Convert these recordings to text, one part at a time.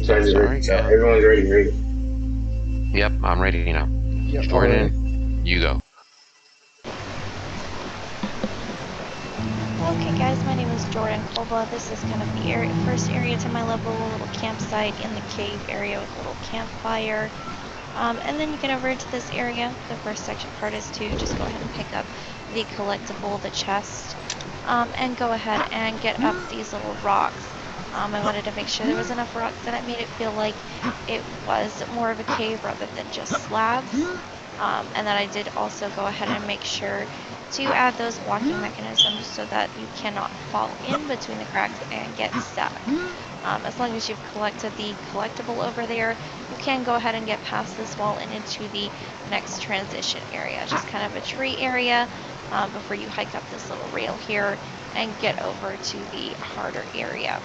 So everyone's ready, right? Yep, I'm ready now. Yep. All right. Jordan, you go. Okay guys, my name is Jordan Kolba. This is kind of the first area to my level, a little campsite in the cave area with a little campfire. And then you get over into this area. The first section part is to just go ahead and pick up the collectible, the chest, and go ahead and get up these little rocks. I wanted to make sure there was enough rocks that it made it feel like it was more of a cave rather than just slabs. And then I did also go ahead and make sure to add those blocking mechanisms so that you cannot fall in between the cracks and get stuck. As long as you've collected the collectible over there, you can go ahead and get past this wall and into the next transition area. Just kind of a tree area before you hike up this little rail here and get over to the harder area.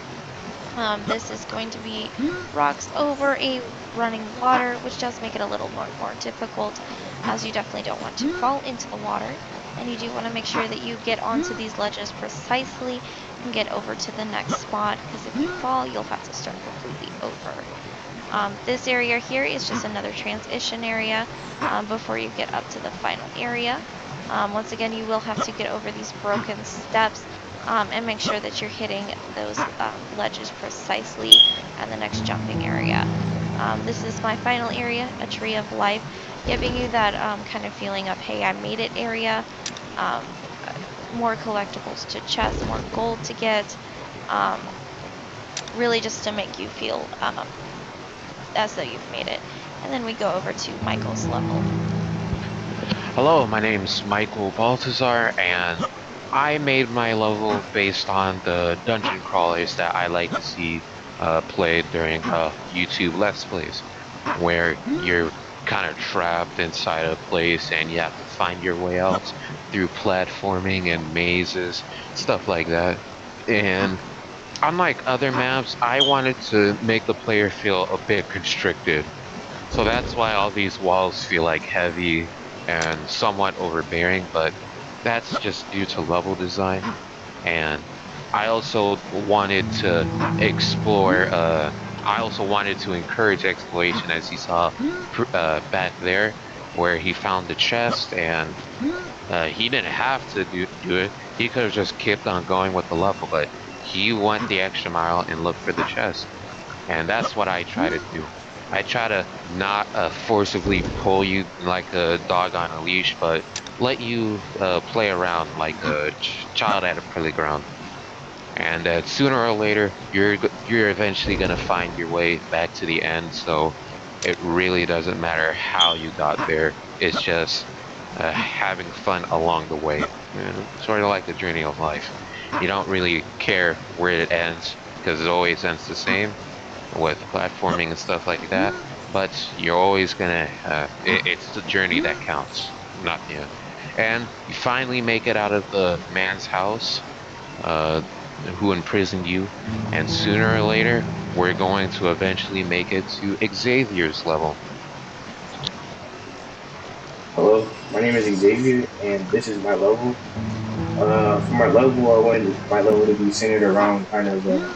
This is going to be rocks over a running water, which does make it a little more difficult, as you definitely don't want to fall into the water. And you do want to make sure that you get onto these ledges precisely and get over to the next spot, because if you fall, you'll have to start completely over. This area here is just another transition area before you get up to the final area. Once again, you will have to get over these broken steps and make sure that you're hitting those ledges precisely and the next jumping area. This is my final area, a tree of life, giving you that kind of feeling of, hey, I made it area. Um, more collectibles to chest, more gold to get. Um, really just to make you feel as though you've made it. And then we go over to Michael's level. Hello, my name's Michael Baltazar, and I made my level based on the dungeon crawlers that I like to see played during YouTube Let's Plays, where you're kind of trapped inside a place and you have to find your way out through platforming and mazes, stuff like that. And unlike other maps, I wanted to make the player feel a bit constricted. So that's why all these walls feel like heavy and somewhat overbearing, but that's just due to level design. And I also wanted to explore, I also wanted to encourage exploration, as you saw back there, where he found the chest, and he didn't have to do it. He could have just kept on going with the level, but he went the extra mile and looked for the chest. And that's what I try to do. I try to not forcibly pull you like a dog on a leash, but let you play around like a child at a playground. And sooner or later, you're eventually gonna find your way back to the end. So it really doesn't matter how you got there. It's just having fun along the way. Sort of like the journey of life. You don't really care where it ends because it always ends the same with platforming and stuff like that. But you're always gonna, it's the journey that counts, not the end. And you finally make it out of the man's house, uh, who imprisoned you. And sooner or later, we're going to eventually make it to Xavier's level. Hello. My name is Xavier, and this is my level. For my level, I wanted my level to be centered around kind of a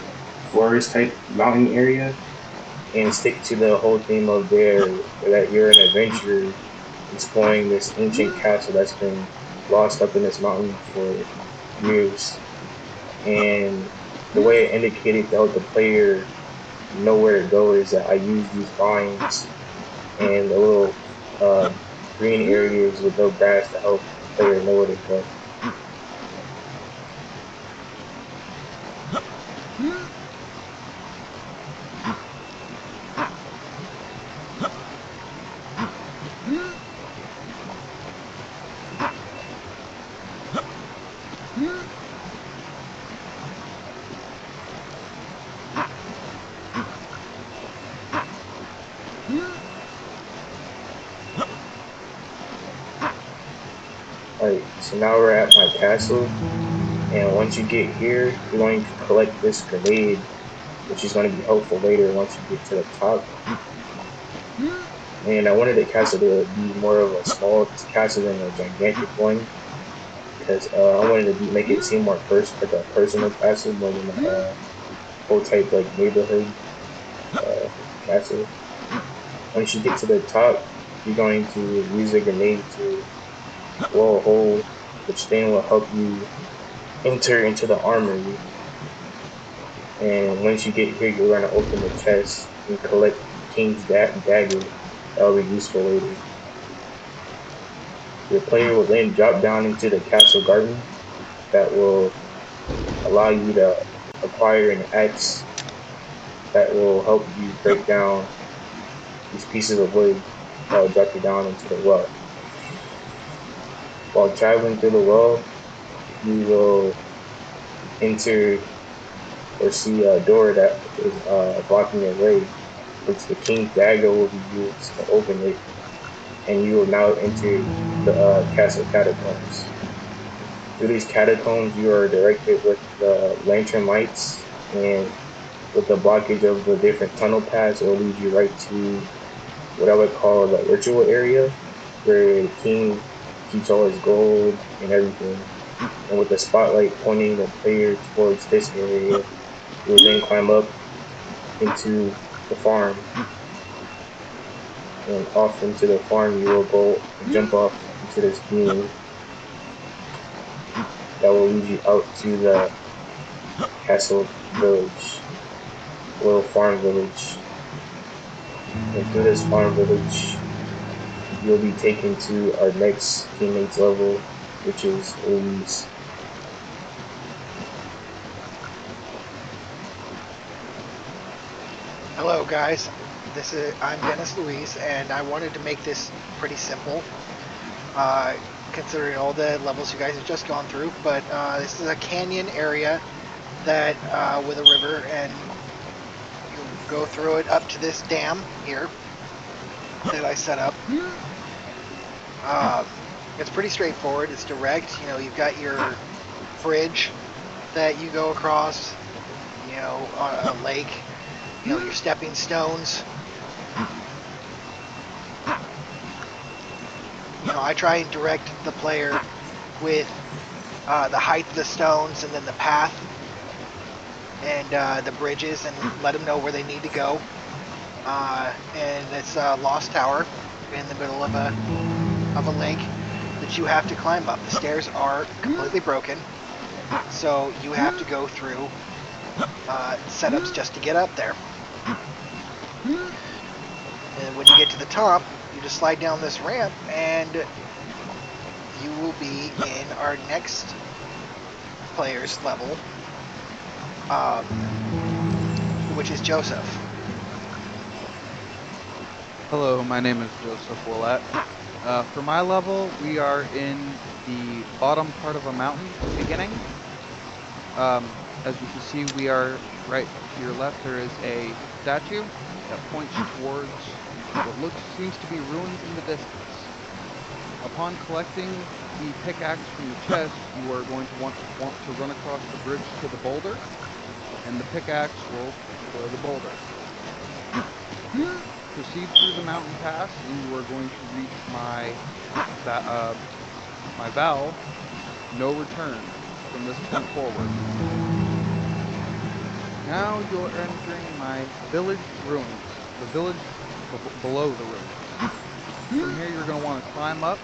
forest type mountain area, and stick to the whole theme of that you're an adventurer exploring this ancient castle that's been lost up in this mountain for years. And the way it indicated to help the player know where to go is that I use these vines and the little uh, green areas with no grass to help the player know where to go. Alright, so now we're at my castle, and once you get here, you're going to collect this grenade, which is going to be helpful later once you get to the top. And I wanted the castle to be more of a small castle than a gigantic one, because I wanted to make it seem more like a personal castle more than a whole type like neighborhood. castle. Once you get to the top, you're going to use a grenade to blow a hole, which then will help you enter into the armory. And once you get here, you're going to open the chest and collect King's Dagger. That will be useful later. Your player will then drop down into the castle garden that will allow you to acquire an axe that will help you break down these pieces of wood that will drop you down into the well. While traveling through the well, you will enter or see a door that is blocking your way, which the King's Dagger will be used to open it, and you will now enter the castle catacombs. Through these catacombs, you are directed with the lantern lights, and with the blockage of the different tunnel paths, it will lead you right to what I would call the ritual area, where the king keeps all his gold and everything. And with the spotlight pointing the player towards this area, you will then climb up into the farm, and off into the farm you will go and jump off into this beam that will lead you out to the castle village, little farm village. And through this farm village, you'll be taken to our next teammates level, which is Louise. Hello, guys. I'm Dennis Luis, and I wanted to make this pretty simple, considering all the levels you guys have just gone through. But this is a canyon area that with a river, and you go through it up to this dam here that I set up. It's pretty straightforward. It's direct. You know, you've got your bridge that you go across. You know, on a lake. You know, your stepping stones. You know, I try and direct the player with the height of the stones and then the path and the bridges, and let them know where they need to go. And it's a Lost Tower in the middle of a lake that you have to climb up. The stairs are completely broken, so you have to go through setups just to get up there. And when you get to the top, you just slide down this ramp, and you will be in our next player's level, which is Joseph. Hello, my name is Joseph Willett. For my level, we are in the bottom part of a mountain beginning. As you can see, we are right to your left. There is a statue that points towards what seems to be ruins in the distance. Upon collecting the pickaxe from the chest, you are going to want to run across the bridge to the boulder, and the pickaxe will destroy the boulder. Proceed through the mountain pass, and you are going to reach my valve, no return, from this point forward. Now you're entering my village ruins, the village below the ruins. From here you're going to want to climb up,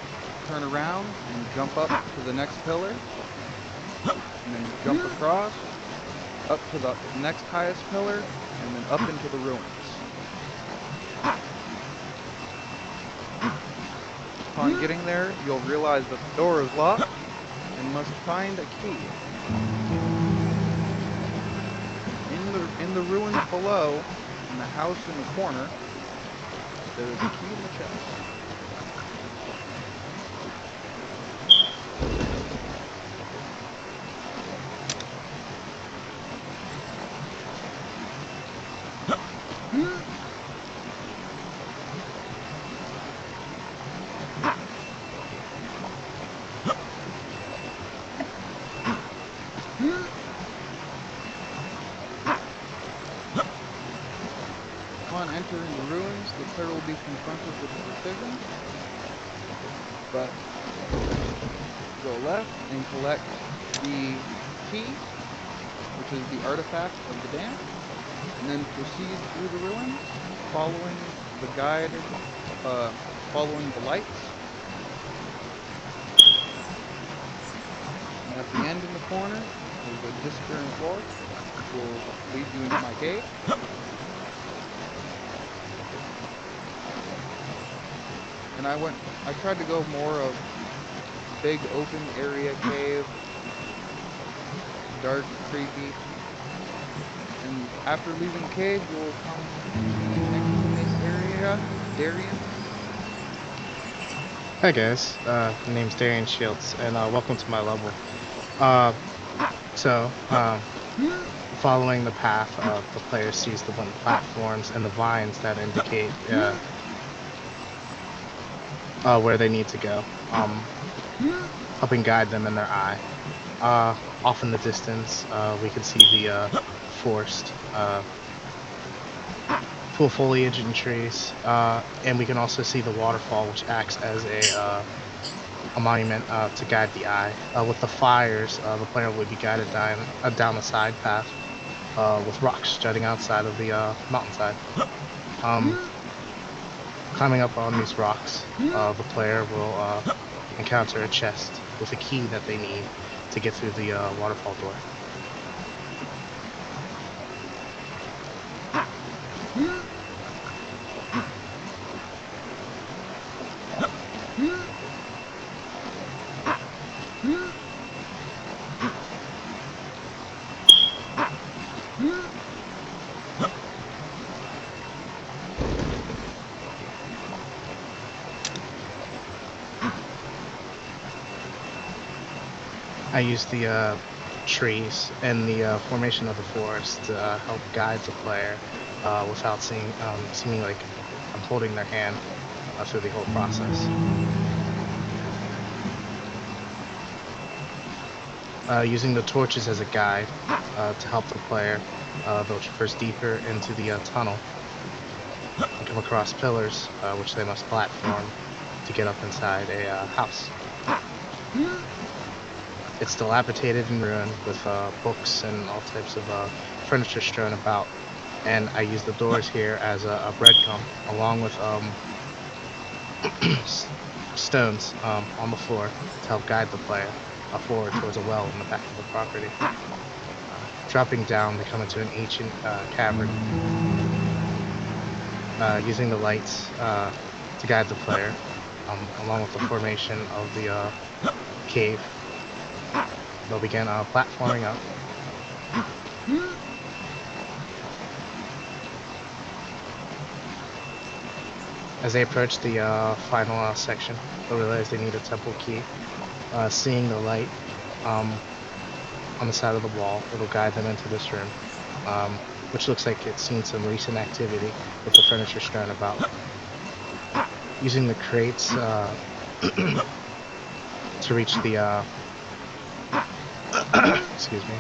turn around, and jump up to the next pillar, and then jump across, up to the next highest pillar, and then up into the ruins. Upon getting there, you'll realize that the door is locked and must find a key. In the ruins below, in the house in the corner, there is a key in the chest. Upon entering the ruins, the player will be confronted with a decision, but go left and collect the key, which is the artifact of the dam. and then proceed through the ruins, following the guided, following the lights. And at the end in the corner, there's a disappearing floor, which will lead you into my cave. And I tried to go more of big open area cave, dark, creepy. And after leaving the cave, you will come entering this area, Darian. Hi guys, my name's Darian Shields, and welcome to my level. Uh, following the path, the player sees the wooden platforms and the vines that indicate where they need to go, helping guide them in their eye. Off in the distance, we can see the forest, full foliage and trees, and we can also see the waterfall, which acts as a monument to guide the eye. With the fires, the player will be guided down the side path with rocks jutting outside of the mountainside. Um, Climbing up on these rocks, the player will encounter a chest with a key that they need to get through the waterfall door. I use the trees and the formation of the forest to help guide the player without seeming like I'm holding their hand through the whole process. Using the torches as a guide to help the player, they'll traverse deeper into the tunnel and come across pillars, which they must platform to get up inside a house. It's dilapidated and ruined with books and all types of furniture strewn about, and I use the doors here as a breadcrumb, along with stones on the floor to help guide the player forward towards a well in the back of the property. Dropping down, they come into an ancient cavern. Using the lights to guide the player, along with the formation of the cave, they'll begin platforming up. As they approach the final section, they'll realize they need a temple key. Seeing the light on the side of the wall, it'll guide them into this room, which looks like it's seen some recent activity with the furniture strewn about. Using the crates to reach the excuse me,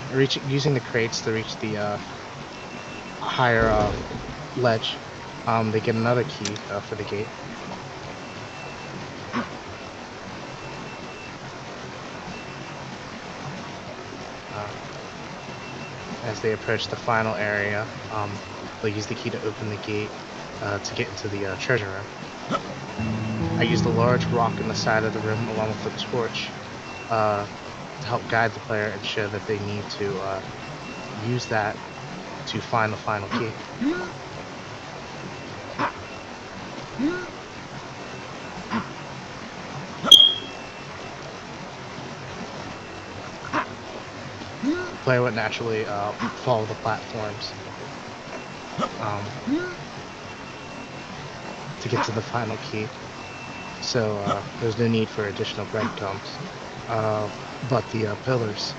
using the crates to reach the higher ledge, they get another key for the gate. As they approach the final area, they'll use the key to open the gate to get into the treasure room. I used a large rock in the side of the room along with a torch to help guide the player and show that they need to use that to find the final key. The player would naturally follow the platforms to get to the final key. So there's no need for additional breadcrumbs. But the pillars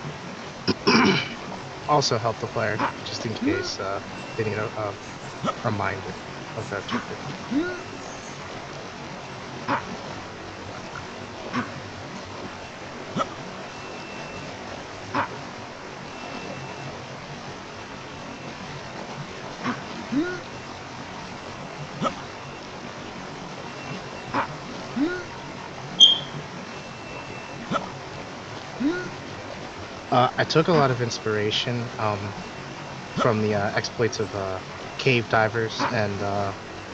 also help the player just in case they need a reminder of their objective. I took a lot of inspiration from the exploits of cave divers and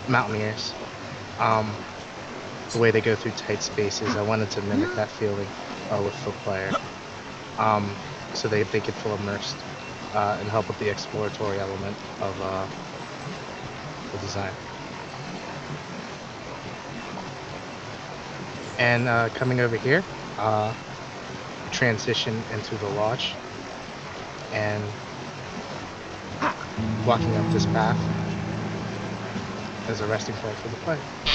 mountaineers. The way they go through tight spaces, I wanted to mimic that feeling with the player, so they could feel immersed and help with the exploratory element of the design. And coming over here, transition into the lodge and walking up this path as a resting point for the player.